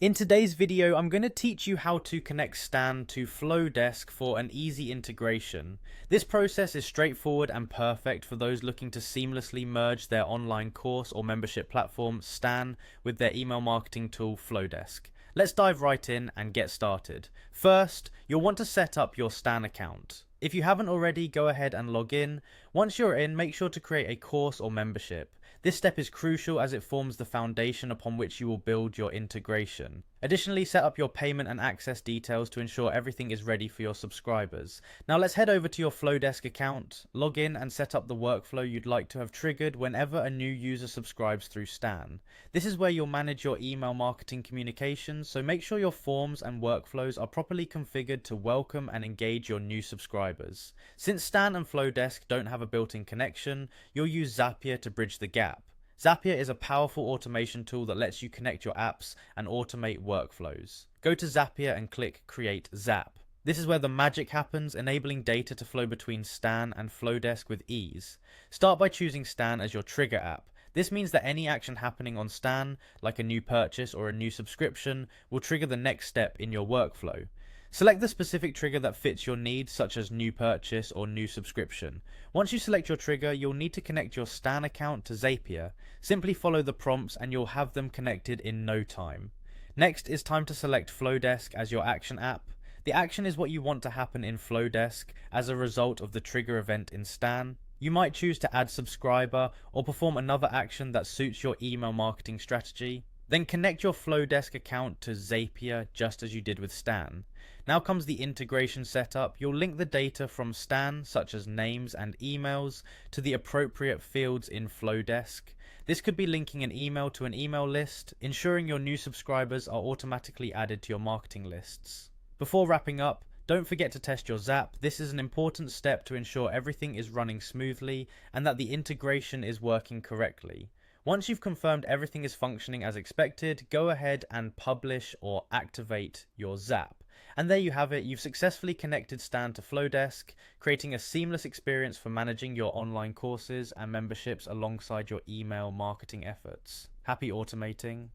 In today's video, I'm going to teach you how to connect Stan to Flodesk for an easy integration. This process is straightforward and perfect for those looking to seamlessly merge their online course or membership platform, Stan, with their email marketing tool, Flodesk. Let's dive right in and get started. First, you'll want to set up your Stan account. If you haven't already, go ahead and log in. Once you're in, make sure to create a course or membership. This step is crucial as it forms the foundation upon which you will build your integration. Additionally, set up your payment and access details to ensure everything is ready for your subscribers. Now let's head over to your Flodesk account, log in and set up the workflow you'd like to have triggered whenever a new user subscribes through Stan. This is where you'll manage your email marketing communications, so make sure your forms and workflows are properly configured to welcome and engage your new subscribers. Since Stan and Flodesk don't have a built-in connection, you'll use Zapier to bridge the gap. Zapier is a powerful automation tool that lets you connect your apps and automate workflows. Go to Zapier and click Create Zap. This is where the magic happens, enabling data to flow between Stan and Flodesk with ease. Start by choosing Stan as your trigger app. This means that any action happening on Stan, like a new purchase or a new subscription, will trigger the next step in your workflow. Select the specific trigger that fits your needs, such as new purchase or new subscription. Once you select your trigger, you'll need to connect your Stan account to Zapier. Simply follow the prompts and you'll have them connected in no time. Next, it's time to select Flodesk as your action app. The action is what you want to happen in Flodesk as a result of the trigger event in Stan. You might choose to add subscriber or perform another action that suits your email marketing strategy. Then connect your Flodesk account to Zapier just as you did with Stan. Now comes the integration setup. You'll link the data from Stan, such as names and emails, to the appropriate fields in Flodesk. This could be linking an email to an email list, ensuring your new subscribers are automatically added to your marketing lists. Before wrapping up, don't forget to test your Zap. This is an important step to ensure everything is running smoothly and that the integration is working correctly. Once you've confirmed everything is functioning as expected, go ahead and publish or activate your Zap. And there you have it, you've successfully connected Stan to Flodesk, creating a seamless experience for managing your online courses and memberships alongside your email marketing efforts. Happy automating!